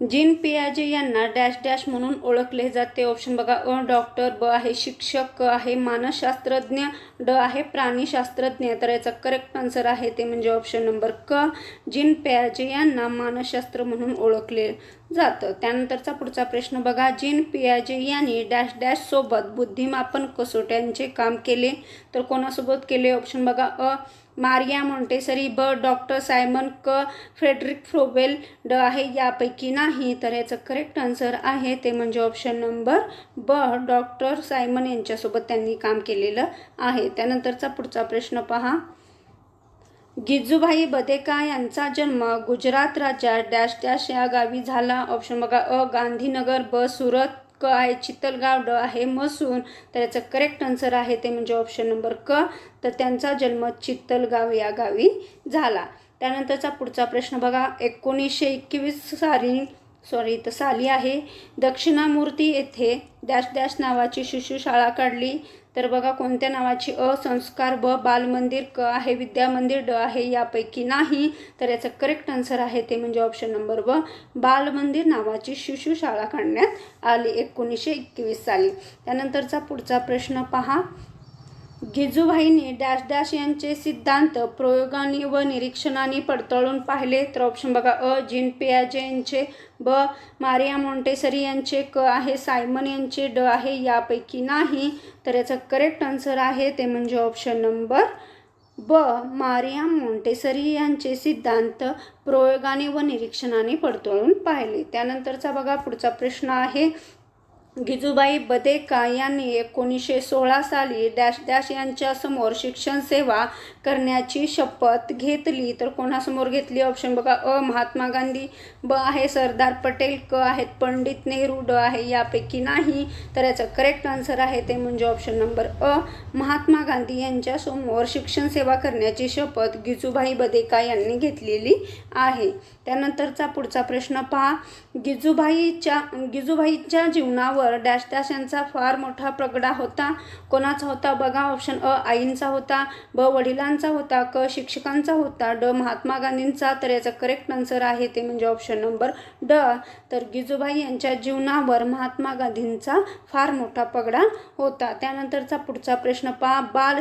जीन पियाजे यांना डॅश डॅश म्हणून ओळखले जाते. ऑप्शन बघा. अ डॉक्टर, ब आहे शिक्षक, क आहे मानसशास्त्रज्ञ, ड आहे प्राणीशास्त्रज्ञ, तर याचा करेक्ट आन्सर आहे ते म्हणजे ऑप्शन नंबर क, जीन पियाजे यांना मानसशास्त्र म्हणून ओळखले जातं. त्यानंतरचा पुढचा प्रश्न बघा. जीन पियाजे यांनी डॅश डॅश सोबत बुद्धिमापन कसोट्यांचे काम केले, तर कोणासोबत केले. ऑप्शन बघा. अ मारिया मॉन्टेसरी, ब डॉक्टर सायमन, क फ्रेडरिक फ्रोवेल, ड आहे यापैकी नाही, तर याचं करेक्ट आन्सर आहे ते म्हणजे ऑप्शन नंबर ब, डॉक्टर सायमन यांच्यासोबत त्यांनी काम केलेलं आहे. त्यानंतरचा पुढचा प्रश्न पहा. गिजूभाई बदेका यांचा जन्म गुजरात राज्यात डॅश डॅश या गावी झाला. ऑप्शन बघा. अ गांधीनगर, ब सुरत, क आहे चित्तलगाव, ड आहे मसून, तर याचं करेक्ट आन्सर आहे ते म्हणजे ऑप्शन नंबर क, तर त्यांचा जन्म चित्तलगाव या गावी झाला. त्यानंतरचा पुढचा प्रश्न बघा. 1921 साली आहे दक्षिणामूर्ती येथे डॅश डॅश नावाची शिशुशाळा काढली, तर बघा कोणत्या नावाची. अ संस्कार, ब बालमंदिर, क आहे विद्यामंदिर, ड आहे यापैकी नाही, तर याचं करेक्ट आन्सर आहे ते म्हणजे ऑप्शन नंबर ब, बालमंदिर नावाची शिशुशाळा काढण्यात आली 1921 साली. त्यानंतरचा पुढचा प्रश्न पहा. गिजूभाईंनी डॅश डॅश यांचे सिद्धांत प्रयोगाने व निरीक्षणाने पडताळून पाहिले, तर ऑप्शन बघा. अ जीन पियाजे यांचे, ब मारिया मॉन्टेसरी यांचे, क आहे सायमन यांचे, ड आहे यापैकी नाही, तर याचं करेक्ट आन्सर आहे ते म्हणजे ऑप्शन नंबर ब, मारिया मॉन्टेसरी यांचे सिद्धांत प्रयोगाने व निरीक्षणाने पडताळून पाहिले. त्यानंतरचा बघा पुढचा प्रश्न आहे. गिजूबाई बदेका यांनी 1916 साली डॅश डॅश यांच्या समोर शिक्षण सेवा करण्याची शपथ घेतली, तर कोणासमोर घेतली. ऑप्शन बघा. अ महात्मा गांधी, ब आहे सरदार पटेल, क आहेत पंडित नेहरू, ड आहे यापैकी नाही, तर याचं करेक्ट आन्सर आहे ते म्हणजे ऑप्शन नंबर अ, महात्मा गांधी यांच्या समोर शिक्षण सेवा करण्याची शपथ गिजूभाई बदेका यांनी घेतलेली आहे. त्यानंतरचा पुढचा प्रश्न पहा. गिजूभाईच्या जीवनावर डॅश डॅश यांचा फार मोठा पगडा होता. कोणाचा होता बघा. ऑप्शन अ आईंचा होता, ब वडिलांचा होता, क शिक्षकांचा होता, ड महात्मा गांधींचा. तर याचा करेक्ट आन्सर आहे ते म्हणजे ऑप्शन नंबर ड. तर गिजूभाई यांच्या जीवनावर महात्मा गांधींचा फार मोठा पगडा होता. त्यानंतरचा पुढचा प्रश्न पहा. बाल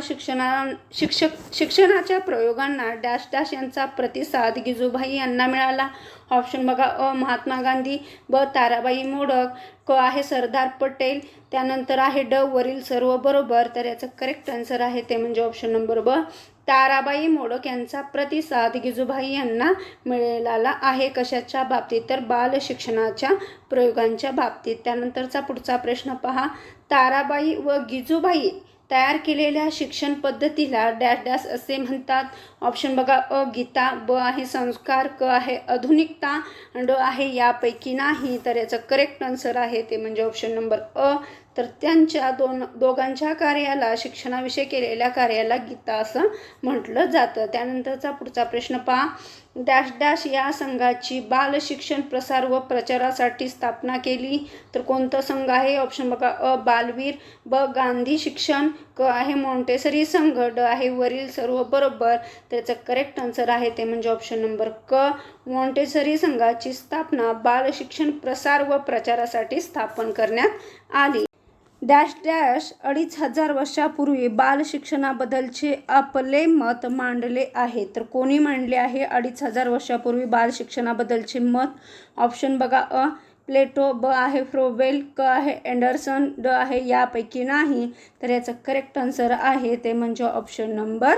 शिक्षणाच्या प्रयोगांना डॅश डॅश यांचा प्रतिसाद गिजूभाई यांना मिळाला. ऑप्शन बघा. अ महात्मा गांधी, ब ताराबाई मोडक, क आहे सरदार पटेल, त्यानंतर आहे ड वरील सर्व बरोबर. तर याचं करेक्ट आन्सर आहे ते म्हणजे ऑप्शन नंबर ब ताराबाई मोडक यांचा प्रतिसाद गिजूभाई यांना मिळाला आहे. कशाच्या बाबतीत तर बाल शिक्षणाच्या प्रयोगांच्या बाबतीत. त्यानंतरचा पुढचा प्रश्न पहा. ताराबाई व गिजूभाई तयार केलेल्या शिक्षण पद्धतीला डॅश डॅश असे म्हणतात. ऑप्शन बघा. अ गीता, ब आहे संस्कार, क आहे आधुनिकता, ड आहे यापैकी नाही. तर याचं करेक्ट आन्सर आहे ते म्हणजे ऑप्शन नंबर अ. तर त्यांच्या दोघांच्या कार्याला शिक्षणाविषयी केलेल्या कार्याला गीता असं म्हटलं जातं. त्यानंतरचा पुढचा प्रश्न पहा. डॅश डॅश या संघाची बाल शिक्षण प्रसार व प्रचारासाठी स्थापना केली. तर कोणता संघ आहे. ऑप्शन बघा. अ बालवीर, ब गांधी शिक्षण, क आहे मॉन्टेसरी संघ, ड आहे वरील सर्व बरोबर. त्याचं करेक्ट आन्सर आहे ते म्हणजे ऑप्शन नंबर क मॉन्टेसरी संघाची स्थापना बाल शिक्षण प्रसार व प्रचारासाठी स्थापन करण्यात आली. डॅश डॅश 2500 वर्षापूर्वी बाल शिक्षणाबद्दलचे आपले मत मांडले आहे. तर कोणी मांडले आहे 2500 वर्षापूर्वी बाल शिक्षणाबद्दलचे मत. ऑप्शन बघा. अ प्लेटो, ब आहे फ्रोबेल, क आहे अँडरसन, ड आहे यापैकी नाही. तर याचं करेक्ट आन्सर आहे ते म्हणजे ऑप्शन नंबर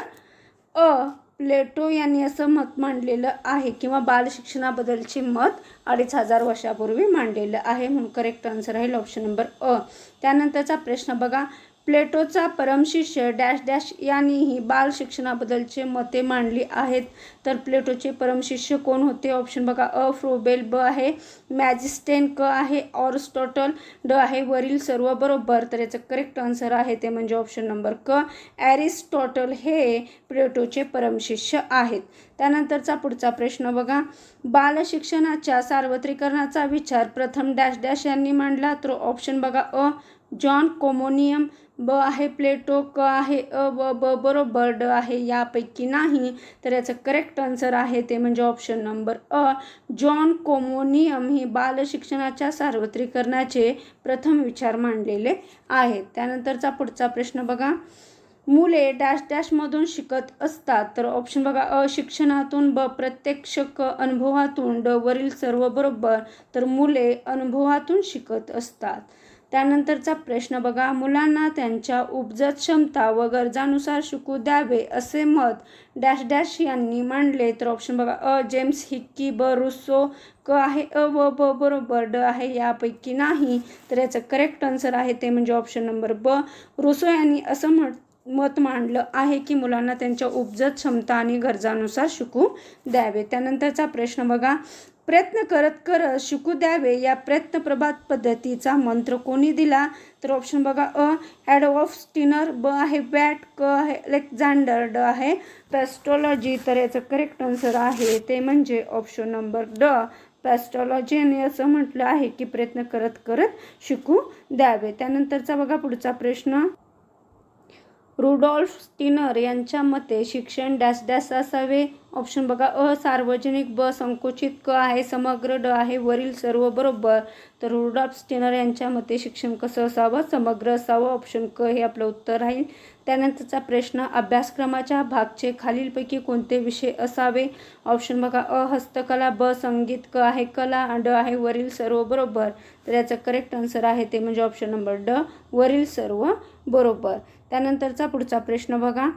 अ प्लेटो यांनी असं मत मांडलेलं आहे किंवा बाल शिक्षणाबद्दलचे मत 2500 वर्षापूर्वी मांडलेलं आहे. म्हणून करेक्ट आन्सर आहे ऑप्शन नंबर अ. त्यानंतरचा प्रश्न बघा. प्लेटोचा परमशिष्य डॅश डॅश यांनीही बाल शिक्षणाबद्दलचे मते मांडली आहेत. तर प्लेटोचे परमशिष्य कोण होते. ऑप्शन बघा. अ फ्रोबेल, ब आहे मॅजिस्टेन, क आहे ऑरिस्टॉटल, ड आहे वरील सर्व बरोबर. तर याचं करेक्ट आन्सर आहे ते म्हणजे ऑप्शन नंबर क ॲरिस्टॉटल हे प्लेटोचे परमशिष्य आहेत. त्यानंतरचा पुढचा प्रश्न बघा. बाल शिक्षणाच्या सार्वत्रिकरणाचा विचार प्रथम डॅश डॅश यांनी मांडला. तर ऑप्शन बघा. अ जॉन कोमोनियम, ब आहे प्लेटो, क आहे अ ब बरोबर, ड आहे यापैकी नाही. तर याचं करेक्ट आन्सर आहे ते म्हणजे ऑप्शन नंबर अ जॉन कोमोनियम ही बाल शिक्षणाच्या सार्वत्रिकरणाचे प्रथम विचार मांडलेले आहेत. त्यानंतरचा पुढचा प्रश्न बघा. मुले डॅश डॅशमधून शिकत असतात. तर ऑप्शन बघा. अ शिक्षणातून, ब प्रत्यक्ष, क अनुभवातून, ड वरील सर्व बरोबर. तर मुले अनुभवातून शिकत असतात. त्यानंतरचा प्रश्न बघा. मुलांना त्यांच्या उपजत क्षमता व गरजानुसार शिकू द्यावे असे मत डॅश डॅश यांनी मांडले. तर ऑप्शन बघा. अ जेम्स हिक्की, ब रुसो, क आहे अ व ब बरोबर, ड आहे यापैकी नाही. तर याचं करेक्ट आन्सर आहे ते म्हणजे ऑप्शन नंबर ब रुसो यांनी असं मत मांडलं आहे की मुलांना त्यांच्या उपजत क्षमता आणि गरजानुसार शिकू द्यावे. त्यानंतरचा प्रश्न बघा. प्रयत्न करत करत शिकू द्यावे या प्रयत्नप्रभात पद्धतीचा मंत्र कोणी दिला. तर ऑप्शन बघा. अ ॲडॉल्फ स्टिनर, ब आहे बॅट, क आहे अलेक्झांडर, ड आहे पेस्टॉलॉजी. तर याचं करेक्ट आन्सर आहे ते म्हणजे ऑप्शन नंबर ड पेस्टॉलॉजी यांनी असं म्हटलं आहे की प्रयत्न करत करत शिकू द्यावे. त्यानंतरचा बघा पुढचा प्रश्न. रुडॉल्फ स्टिनर यांच्या मते शिक्षण डॅश डॅश असावे. ऑप्शन बघा. अ सार्वजनिक, ब संकुचित, क आहे समग्र, ड आहे वरील सर्व बरोबर. तर रुडॉल्फ स्टिनर यांच्या मते शिक्षण कसं असावं. समग्र असावं. ऑप्शन क हे आपलं उत्तर राहील. त्यानंतरचा प्रश्न. अभ्यासक्रमाच्या भागचे खालीलपैकी कोणते विषय असावे. ऑप्शन बघा. अ हस्तकला, ब संगीत, क आहे कला, ड आहे वरील सर्व बरोबर. तर याचं करेक्ट आन्सर आहे ते म्हणजे ऑप्शन नंबर ड वरील सर्व बरोबर. त्यानंतरचा पुढचा प्रश्न बघा.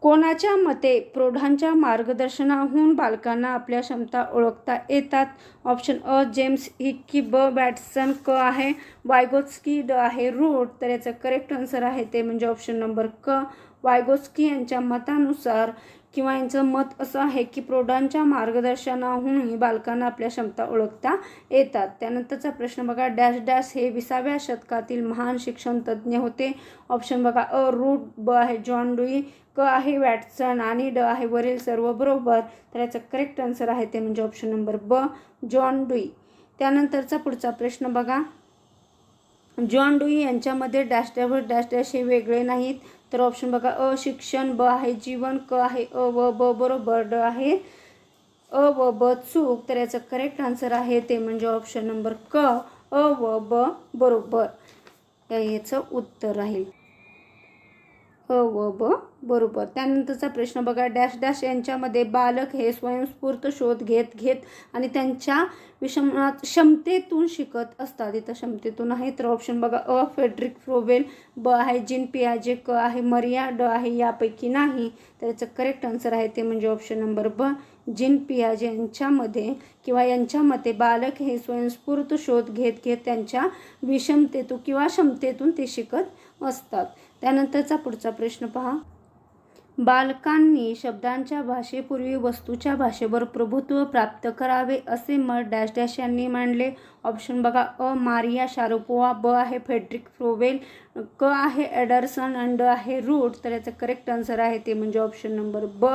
कोणाच्या मते प्रौढांच्या मार्गदर्शनाहून बालकांना आपल्या क्षमता ओळखता येतात. ऑप्शन अ जेम्स हिक्की, ब वॅटसन, क आहे वायगोत्स्की, ड आहे रूट. तर याचं करेक्ट आन्सर आहे ते म्हणजे ऑप्शन नंबर क वायगोत्स्की यांच्या मतानुसार किंवा यांचं मत असं आहे की प्रौढांच्या मार्गदर्शनाहूनही बालकांना आपल्या क्षमता ओळखता येतात. त्यानंतरचा प्रश्न बघा. डॅश डॅश हे 20व्या शतकातील महान शिक्षण तज्ज्ञ होते. ऑप्शन बघा. अ रूट, ब आहे जॉन डुई, क आहे वॅटसन आणि ड आहे वरील सर्व बरोबर. तर याचं करेक्ट आन्सर आहे ते म्हणजे ऑप्शन नंबर ब जॉन डुई. त्यानंतरचा पुढचा प्रश्न बघा, जॉन डुई यांच्यामध्ये डॅश डॅश व डॅश डॅश हे वेगळे नाहीत. तर ऑप्शन बघा, अ शिक्षण, ब आहे जीवन, क आहे अ व ब बरोबर, ड आहे अ व ब चूक. तर याचं करेक्ट आन्सर आहे ते म्हणजे ऑप्शन नंबर क, अ व ब बरोबर. याचं उत्तर राहील अ व ब बरोबर. त्यानंतरचा प्रश्न बघा, डॅश डॅश यांच्यामध्ये बालक हे स्वयंस्फूर्त शोध घेत घेत आणि त्यांच्या क्षमतेतून शिकत असतात. इथं क्षमतेतून आहे. तर ऑप्शन बघा, अ फेडरिक फ्रोबेल, ब आहे जीन पियाजे, क आहे मरिया, ड आहे यापैकी नाही. तर याचं करेक्ट आन्सर आहे ते म्हणजे ऑप्शन नंबर ब, जीन पियाजे यांच्यामध्ये किंवा यांच्या मते बालक हे स्वयंस्फूर्त शोध घेत घेत त्यांच्या विषमतेतून किंवा क्षमतेतून ते शिकत असतात. त्यानंतरचा पुढचा प्रश्न पहा, बालकांनी शब्दांच्या भाषेपूर्वी वस्तूच्या भाषेवर प्रभुत्व प्राप्त करावे असे मत डॅश डॅश यांनी मांडले. ऑप्शन बघा, अ मारिया शारापोव्हा, ब आहे फेडरिक फ्रोबेल, क आहे एडरसन आणि ड आहे रूट. तर याचं करेक्ट आन्सर आहे ते म्हणजे ऑप्शन नंबर ब,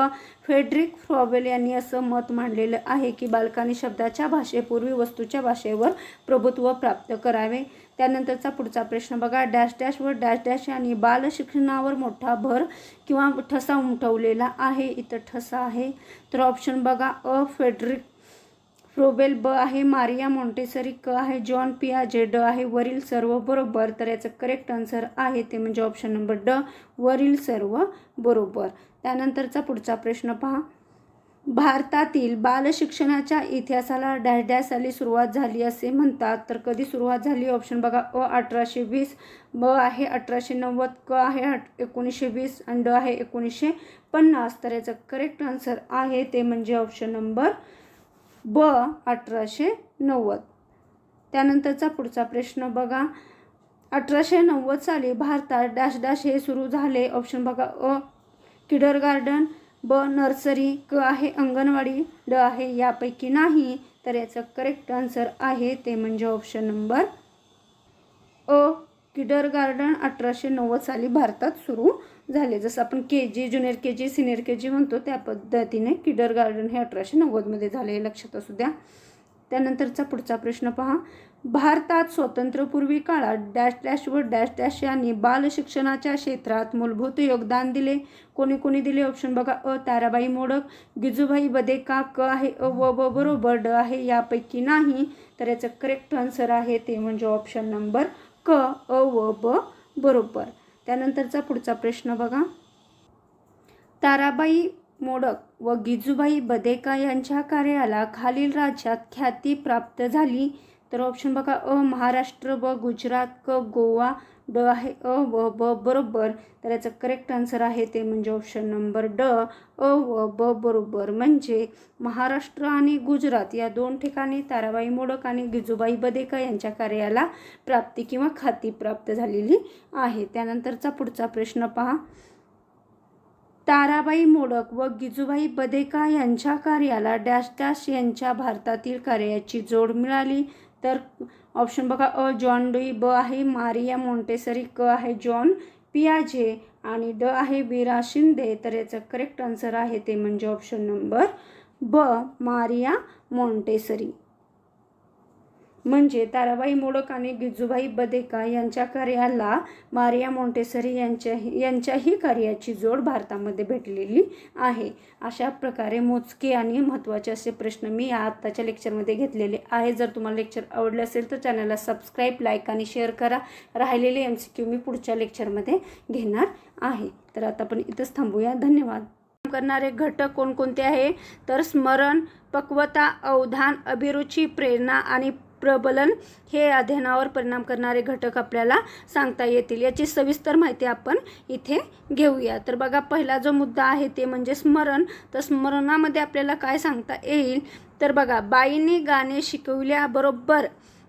फेडरिक फ्रोबेल यांनी असं मत मांडलेलं आहे की बालकांनी शब्दाच्या भाषेपूर्वी वस्तूच्या भाषेवर प्रभुत्व प्राप्त करावे. त्यानंतरचा पुढचा प्रश्न बघा, डॅश डॅश व डॅश डॅश यांनी बाल शिक्षणावर मोठा भर किंवा ठसा उमटवलेला आहे. इथं ठसा आहे. तर ऑप्शन बघा, अ फेडरिक फ्रोबेल, ब आहे मारिया मॉन्टेसरी, क आहे जॉन पियाजे, ड आहे वरील सर्व बरोबर. तर याचं करेक्ट आन्सर आहे ते म्हणजे ऑप्शन नंबर ड, वरील सर्व बरोबर. त्यानंतरचा पुढचा प्रश्न पहा, भारतातील बालशिक्षणाच्या इतिहासाला डॅश डॅश साली सुरुवात झाली असे म्हणतात. तर कधी सुरुवात झाली? ऑप्शन बघा, अ 1820, ब आहे 1890, क आहे 1920 आणि ड आहे 1950. तर याचं करेक्ट आन्सर आहे ते म्हणजे ऑप्शन नंबर ब, 1890. त्यानंतरचा पुढचा प्रश्न बघा, 1890 साली भारतात डॅश डॅश हे सुरू झाले. ऑप्शन बघा, अ किंडरगार्टन, ब नर्सरी, क आहे अंगणवाडी, ड आहे यापैकी नाही. तर याचं करेक्ट आन्सर आहे ते म्हणजे ऑप्शन नंबर अ किंडरगार्टन 1890 साली भारतात सुरू झाले. जसं आपण KG, junior KG, senior KG म्हणतो त्या पद्धतीने किंडरगार्टन हे 1890 मध्ये झाले, लक्षात असू द्या. त्यानंतरचा पुढचा प्रश्न पहा, भारतात स्वातंत्र्यपूर्वी काळात डॅश डॅश व डॅश डॅश यांनी बाल शिक्षणाच्या क्षेत्रात मूलभूत योगदान दिले. कोणी कोणी दिले? ऑप्शन बघा, अ ताराबाई मोडक, गिजूभाई बदेका, क आहे अ व ब बरोबर, ड आहे यापैकी नाही. तर याचं करेक्ट आन्सर आहे ते म्हणजे ऑप्शन नंबर क, अ व ब बरोबर. त्यानंतरचा पुढचा प्रश्न बघा, ताराबाई मोडक व गिजूभाई बदेका यांच्या कार्याला खालील राज्यात ख्याती प्राप्त झाली. तर ऑप्शन बघा, अ महाराष्ट्र, ब गुजरात, क गोवा, ड आहे अ व ब बरोबर. तर याचं करेक्ट आन्सर आहे ते म्हणजे ऑप्शन नंबर ड, अ व ब बरोबर. म्हणजे महाराष्ट्र आणि गुजरात या दोन ठिकाणी ताराबाई मोडक आणि गिजूबाई बदेका यांच्या कार्याला प्राप्ती किंवा ख्याती प्राप्त झालेली आहे. त्यानंतरचा पुढचा प्रश्न पहा, ताराबाई मोडक व गिजूभाई बदेका यांच्या कार्याला डॅश डॅश यांच्या भारतातील कार्याची जोड मिळाली. तर ऑप्शन बघा, अ जॉन डुई, ब आहे मारिया मॉन्टेसरी, क आहे जॉन पियाजे आणि ड आहे वीरा शिंदे. तर याचं करेक्ट आन्सर आहे ते म्हणजे ऑप्शन नंबर ब, मारिया मॉन्टेसरी. म्हणजे ताराबाई मोडक आणि गिजूभाई बदेका यांच्या कार्याला मारिया मॉन्टेसरी यांच्याही कार्याची जोड भारतामध्ये भेटलेली आहे. अशा प्रकारे मोजके आणि महत्त्वाचे असे प्रश्न मी आत्ताच्या लेक्चरमध्ये घेतलेले आहे. जर तुम्हाला लेक्चर आवडले असेल तर चॅनलला सबस्क्राईब, लाईक आणि शेअर करा. राहिलेले MCQ मी पुढच्या लेक्चरमध्ये घेणार आहे. तर आता आपण इथंच थांबूया. धन्यवाद. करणारे घटक कोणकोणते आहे? तर स्मरण, पक्वता, अवधान, अभिरुची, प्रेरणा आणि प्रबलन हे अध्ययनावर परिणाम करणारे घटक आपल्याला सांगता येतील. याची सविस्तर माहिती आपण इथे घेऊया. तर बघा, पहिला जो मुद्दा आहे ते म्हणजे स्मरण. तर स्मरणामध्ये आपल्याला काय सांगता येईल? तर बघा, बाईने गाणे शिकवल्याबरोबर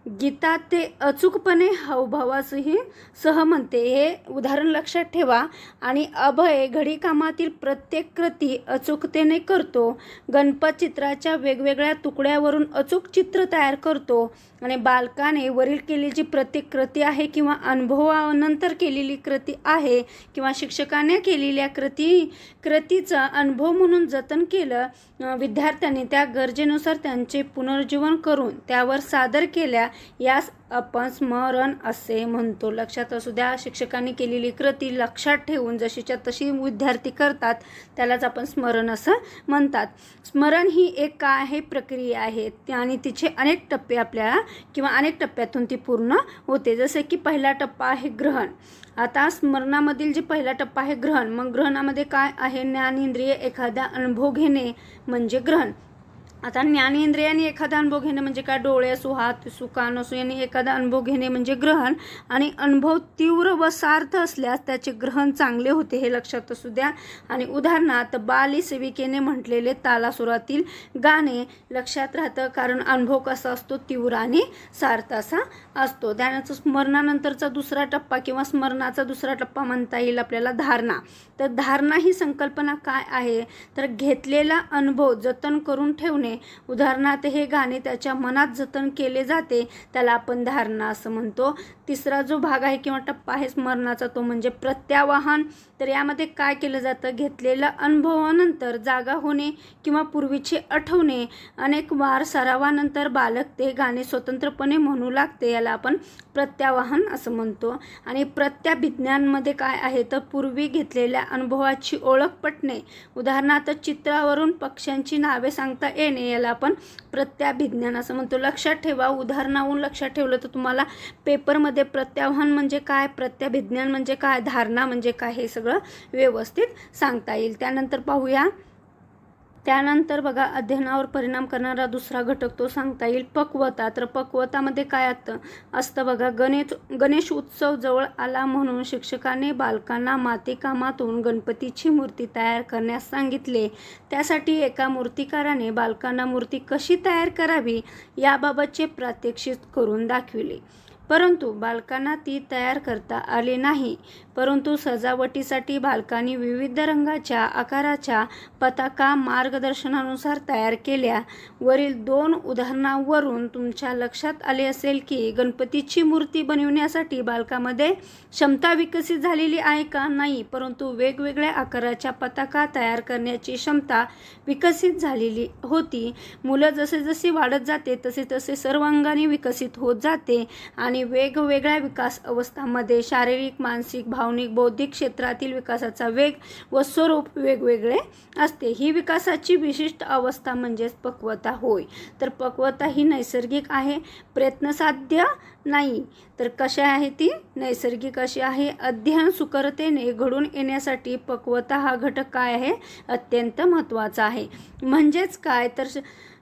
गीता ते अचूकपणे हावभावासही सह म्हणते. हे उदाहरण लक्षात ठेवा. आणि अभय घडीकामातील प्रत्येक कृती अचूकतेने करतो. गणपत चित्राच्या वेगवेगळ्या तुकड्यावरून अचूक चित्र तयार करतो. आणि बालकाने वरील केलेली प्रत्येक कृती आहे किंवा अनुभवानंतर केलेली कृती आहे किंवा शिक्षकाने केलेल्या कृतीचा अनुभव म्हणून जतन केलं. विद्यार्थ्यांनी त्या गरजेनुसार त्यांचे पुनर्जीवन करून त्यावर सादर केल्या. यास आपण स्मरण असे म्हणतो. लक्षात असू द्या, शिक्षकांनी केलेली कृती लक्षात ठेवून जशीच्या तशी विद्यार्थी करतात त्यालाच आपण स्मरण असं म्हणतात. स्मरण ही एक काय आहे, प्रक्रिया आहे आणि तिचे अनेक टप्पे आपल्याला किंवा अनेक टप्प्यातून ती पूर्ण होते. जसे की पहिला टप्पा आहे ग्रहण. आता स्मरणामधील जे पहिला टप्पा आहे ग्रहण. मग ग्रहणामध्ये काय आहे, ज्ञानेंद्रिय एखादा अनुभव घेणे म्हणजे ग्रहण. आता ज्ञानेंद्रियाने एखादा अनुभव घेणे म्हणजे काय, डोळे असो, हात असो, कान असो यांनी एखादा अनुभव घेणे म्हणजे ग्रहण. आणि अनुभव तीव्र व सार्थ असल्यास त्याचे ग्रहण चांगले होते, हे लक्षात असू द्या. आणि उदाहरणार्थ बाली सेविकेने म्हटलेले तालासुरातील गाणे लक्षात राहतं, कारण अनुभव कसा असतो, तीव्र आणि सार्थ असा असतो. त्यानंतर स्मरणानंतरचा दुसरा टप्पा किंवा स्मरणाचा दुसरा टप्पा म्हणता येईल आपल्याला धारणा. तर धारणा ही संकल्पना काय आहे, तर घेतलेला अनुभव जतन करून ठेवणे. उदाहरणार्थ हे गाणे त्याच्या मनात जतन केले जाते, त्याला आपण धारणा असं म्हणतो. तिसरा जो भाग आहे किंवा टप्पा आहे स्मरणाचा तो म्हणजे प्रत्यावाहन. तर यामध्ये काय केलं जातं, घेतलेल्या अनुभवानंतर जागा होणे किंवा पूर्वीचे आठवणे. अनेक वार सरावानंतर बालक ते गाणे स्वतंत्रपणे म्हणू लागते, याला आपण प्रत्यावाहन असं म्हणतो. आणि प्रत्याभिज्ञानमध्ये काय आहे, तर पूर्वी घेतलेल्या अनुभवाची ओळख पटणे. उदाहरणार्थ चित्रावरून पक्ष्यांची नावे सांगता येणे, याला आपण प्रत्याभिज्ञान असं म्हणतो. लक्षात ठेवा, उदाहरणावरून लक्षात ठेवलं तर तुम्हाला पेपरमध्ये प्रत्यावाहन म्हणजे काय, प्रत्याभिज्ञान म्हणजे काय, धारणा म्हणजे काय हे सगळं व्यवस्थित सांगता येईल. त्यानंतर पाहूया. त्यानंतर बघा, अध्ययनावर परिणाम करणारा दुसरा घटक तो सांगता येईल पक्वता. तर पक्वतामध्ये काय असतं बघा, गणेश उत्सव जवळ आला म्हणून शिक्षकाने बालकांना मातीकामातून गणपतीची मूर्ती तयार करण्यास सांगितले. त्यासाठी एका मूर्तिकाराने बालकांना मूर्ती कशी तयार करावी याबाबतचे प्रात्यक्षिक करून दाखविले. परंतु बालकांना ती तयार करता आली नाही. परंतु सजावटीसाठी बालकांनी विविध रंगाच्या आकाराच्या पताका मार्गदर्शनानुसार तयार केल्या. वरील 2 उदाहरणांवरून तुमच्या लक्षात आले असेल की गणपतीची मूर्ती बनविण्यासाठी बालकांमध्ये क्षमता विकसित झालेली आहे का, नाही, परंतु वेगवेगळ्या आकाराच्या पताका तयार करण्याची क्षमता विकसित झालेली होती. मुलं जसे जसे वाढत जाते तसे तसे सर्व अंगाने विकसित होत जाते आणि वेगवेगळ्या विकास अवस्थांमध्ये शारीरिक, मानसिक, भावनिक, बौद्धिक क्षेत्रातील विकासाचा वेग व स्वरूप वेगवेगळे असते. ही विकासाची विशिष्ट अवस्था म्हणजेच पक्वता होय. तर पक्वता ही नैसर्गिक आहे, प्रयत्नसाध्य नाही. तर कशी आहे ती, नैसर्गिक अशी आहे. अध्ययन सुकरतेने घडून येण्यासाठी पक्वता हा घटक काय आहे, अत्यंत महत्त्वाचा आहे. म्हणजेच काय, तर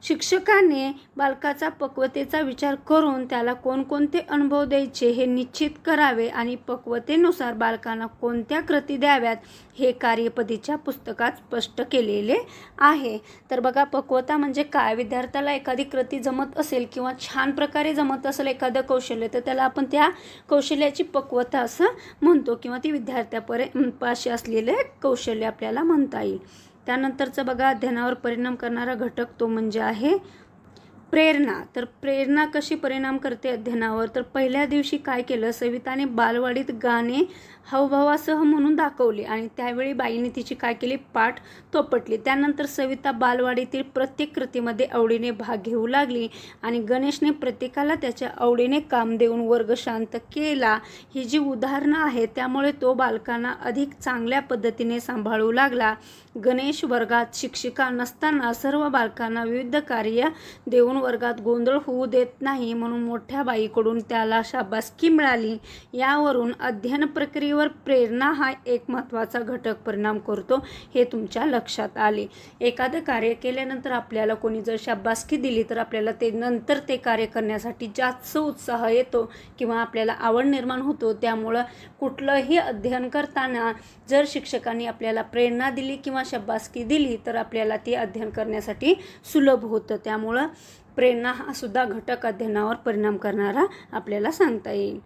शिक्षकाने बालकाचा पक्वतेचा विचार करून त्याला कोणकोणते अनुभव द्यायचे हे निश्चित करावे आणि पक्वतेनुसार बालकांना कोणत्या कृती द्याव्यात हे कार्यपद्धतीच्या पुस्तकात स्पष्ट केलेले आहे. तर बघा, पक्वता म्हणजे काय, विद्यार्थ्याला एखादी कृती जमत असेल किंवा छान प्रकारे जमत असेल एखादं कौशल्य तर त्याला आपण त्या कौशल्याची पक्वता असं म्हणतो किंवा ती विद्यार्थ्यापाशी असलेले कौशल्य आपल्याला म्हणता येईल. त्यानंतरचं बघा, अध्ययनावर परिणाम करणारा घटक तो म्हणजे आहे प्रेरणा. तर प्रेरणा कशी परिणाम करते अध्ययनावर, तर पहिल्या दिवशी काय केलं, सविताने बालवाडीत गाणे हावभावासह म्हणून दाखवले आणि त्यावेळी बाईने तिची काय केली, पाठ थोपटली. त्यानंतर सविता बालवाडीतील प्रत्येक कृतीमध्ये आवडीने भाग घेऊ लागली आणि गणेशने प्रत्येकाला त्याच्या आवडीने काम देऊन वर्ग शांत केला. ही जी उदाहरणं आहेत त्यामुळे तो बालकांना अधिक चांगल्या पद्धतीने सांभाळू लागला. गणेश वर्गात शिक्षिका नसताना सर्व बालकांना विविध कार्य देऊन वर्गात गोंधळ होऊ देत नाही, म्हणून मोठ्या बाईकडून त्याला शाबासकी मिळाली. यावरून अध्ययन प्रक्रियेवर प्रेरणा हा एक महत्त्वाचा घटक परिणाम करतो, हे तुमच्या लक्षात आले. एखादं कार्य केल्यानंतर आपल्याला कोणी जर शाबासकी दिली तर आपल्याला ते नंतर ते कार्य करण्यासाठी जास्त उत्साह येतो किंवा आपल्याला आवड निर्माण होतो. त्यामुळं कुठलंही अध्ययन करताना जर शिक्षकांनी आपल्याला प्रेरणा दिली किंवा शाबासकी दिली तर आपल्याला ते अध्ययन करण्यासाठी सुलभ होतं. त्यामुळं प्रेरणा हा सुद्धा घटक अध्ययनावर परिणाम करणारा आपल्याला सांगता येईल.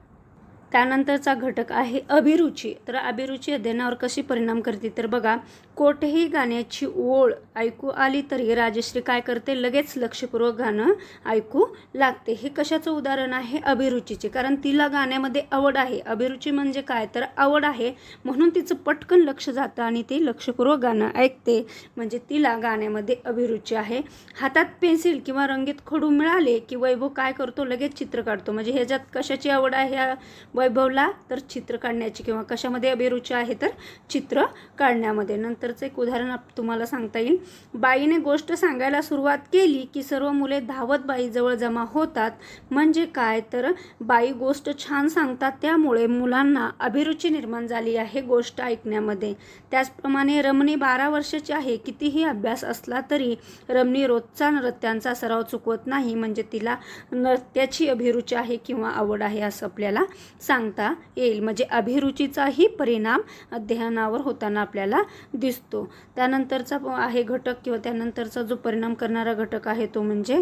त्यानंतरचा घटक आहे अभिरुची. तर अभिरुची अध्ययनावर कशी परिणाम करते तर बघा, कोठेही गाण्याची ओळ ऐकू आली तरी राजश्री काय करते, लगेच लक्षपूर्वक गाणं ऐकू लागते. हे कशाचं उदाहरण आहे, अभिरुचीचे. कारण तिला गाण्यामध्ये आवड आहे. अभिरुची म्हणजे काय तर आवड आहे, म्हणून तिचं पटकन लक्ष जातं आणि ती लक्षपूर्वक गाणं ऐकते, म्हणजे तिला गाण्यामध्ये अभिरुची आहे. हातात पेन्सिल किंवा रंगीत खडू मिळाले की वैभव काय करतो, लगेच चित्र काढतो. म्हणजे ह्याच्यात कशाची आवड आहे वैभवला, तर चित्र काढण्याची. किंवा कशामध्ये अभिरुची आहे तर चित्र काढण्यामध्ये. नंतरचं एक उदाहरण तुम्हाला सांगता येईल. बाईने गोष्ट सांगायला सुरुवात केली की सर्व मुले धावत बाईजवळ जमा होतात. म्हणजे काय तर बाई गोष्ट छान सांगतात, त्यामुळे मुलांना अभिरुची निर्माण झाली आहे गोष्ट ऐकण्यामध्ये. त्याचप्रमाणे रमणी 12 वर्षाची आहे. कितीही अभ्यास असला तरी रमणी रोजचा नृत्यांचा सराव चुकवत नाही. म्हणजे तिला नृत्याची अभिरुची आहे किंवा आवड आहे असं आपल्याला सांगता येईल. म्हणजे अभिरुचीचाही परिणाम अध्ययनावर होताना आपल्याला दिसतो. त्यानंतरचा आहे घटक किंवा त्यानंतरचा जो परिणाम करणारा घटक आहे तो म्हणजे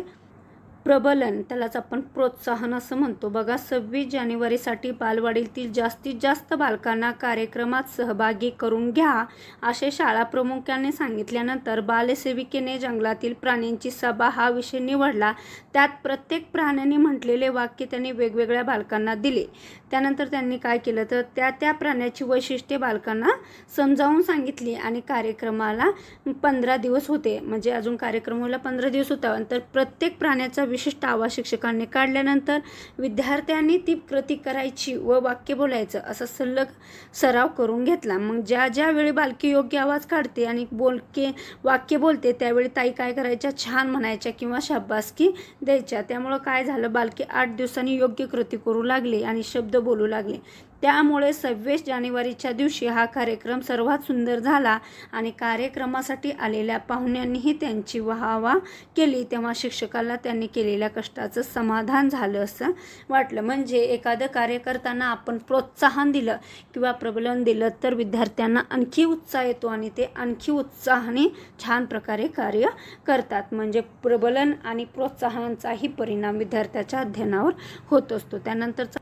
प्रबलन. त्यालाच आपण प्रोत्साहन असं म्हणतो. बघा, 26 जानेवारीसाठी बालवाडीतील जास्तीत जास्त बालकांना कार्यक्रमात सहभागी करून घ्या असे शाळा प्रमुखांनी सांगितल्यानंतर बालसेविकेने जंगलातील प्राण्यांची सभा हा विषय निवडला. त्यात प्रत्येक प्राण्याने म्हटलेले वाक्य त्यांनी वेगवेगळ्या बालकांना दिले. त्यानंतर त्यांनी काय केलं तर त्या प्राण्याची वैशिष्ट्ये बालकांना समजावून सांगितली आणि कार्यक्रमाला 15 दिवस होते. म्हणजे अजून कार्यक्रमाला 15 दिवस होता. नंतर प्रत्येक प्राण्याचा विशिष्ट आवाज शिक्षकांनी काढल्यानंतर विद्यार्थ्यांनी ती कृती करायची व वाक्य बोलायचं असा सलग सराव करून घेतला. मग ज्या वेळी बालकी योग्य आवाज काढते आणि वाक्य बोलते त्यावेळी ताई काय करायच्या, छान म्हणायच्या किंवा शाबासकी द्यायच्या. त्यामुळं काय झालं, बालकी 8 दिवसांनी योग्य कृती करू लागले आणि शब्द बोलू लागले. त्यामुळे 26 जानेवारीच्या दिवशी हा कार्यक्रम सर्वात सुंदर झाला आणि कार्यक्रमासाठी आलेल्या पाहुण्यांनीही त्यांची वाहवा केली. तेव्हा शिक्षकाला त्यांनी केलेल्या कष्टाचं समाधान झालं असं वाटलं. म्हणजे एखादं कार्य करताना आपण प्रोत्साहन दिलं किंवा प्रबलन दिलं तर विद्यार्थ्यांना आणखी उत्साह येतो आणि ते आणखी उत्साहाने छान प्रकारे कार्य करतात. म्हणजे प्रबलन आणि प्रोत्साहनाचाही परिणाम विद्यार्थ्याच्या अध्ययनावर होत असतो. त्यानंतरचा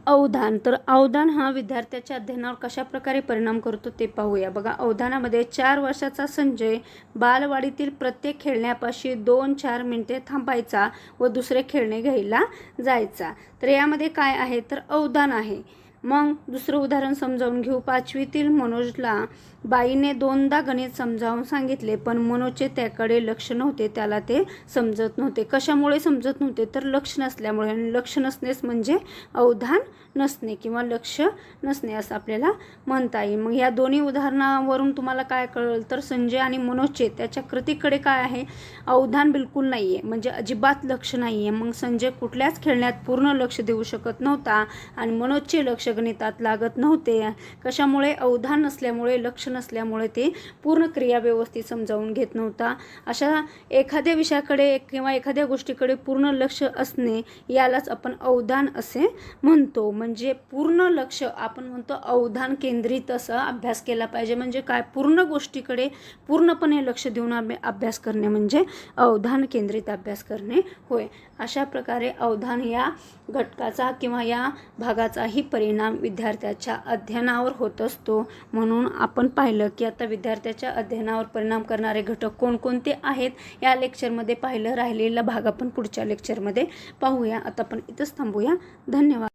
अवधान. तर अवधान हा विद्यार्थ्याच्या अध्ययनावर कशा प्रकारे परिणाम करतो ते पाहूया. बघा, अवधानामध्ये 4 वर्षाचा संजय बालवाडीतील प्रत्येक खेळण्यापाशी 2-4 मिनिटे थांबायचा व दुसरे खेळणे घ्यायला जायचा. तर यामध्ये काय आहे तर अवधान आहे. मग दुसरं उदाहरण समजावून घेऊ. 5वीतील मनोजला बाईने 2दा गणित समजावून सांगितले, पण मनोजचे त्याकडे लक्ष नव्हते. त्याला ते समजत नव्हते. कशामुळे समजत नव्हते तर लक्ष नसल्यामुळे. आणि लक्ष नसणेच म्हणजे अवधान नसणे किंवा लक्ष नसणे असं आपल्याला म्हणता येईल. मग या दोन्ही उदाहरणावरून तुम्हाला काय कळलं तर संजय आणि मनोजचे त्याच्या कृतीकडे काय आहे, अवधान बिलकुल नाही आहे, म्हणजे अजिबात लक्ष नाही आहे. मग संजय कुठल्याच खेळण्यात पूर्ण लक्ष देऊ शकत नव्हता आणि मनोजचे लक्ष गणितात लागत नव्हते. कशामुळे, अवधान नसल्यामुळे, लक्ष नसल्यामुळे ते पूर्ण क्रिया व्यवस्थित समजावून घेत नव्हता. अशा एखाद्या विषयाकडे किंवा एखाद्या गोष्टीकडे पूर्ण लक्ष असणे यालाच आपण अवधान असे म्हणतो. म्हणजे पूर्ण लक्ष, आपण म्हणतो अवधान केंद्रित असं अभ्यास केला पाहिजे. म्हणजे काय, पूर्ण गोष्टीकडे पूर्णपणे लक्ष देऊन अभ्यास करणे म्हणजे अवधान केंद्रित अभ्यास करणे होय. अशा प्रकारे अवधान या घटकाचा किंवा या भागाचाही परिणाम विद्यार्थ्याच्या अध्ययनावर होत असतो. म्हणून आपण पाहिलं की आता विद्यार्थ्याच्या अध्ययनावर परिणाम करणारे घटक कोणकोणते आहेत या लेक्चरमध्ये पाहिलं. राहिलेला भाग आपण पुढच्या लेक्चरमध्ये पाहूया. आता आपण इथंच थांबूया. धन्यवाद.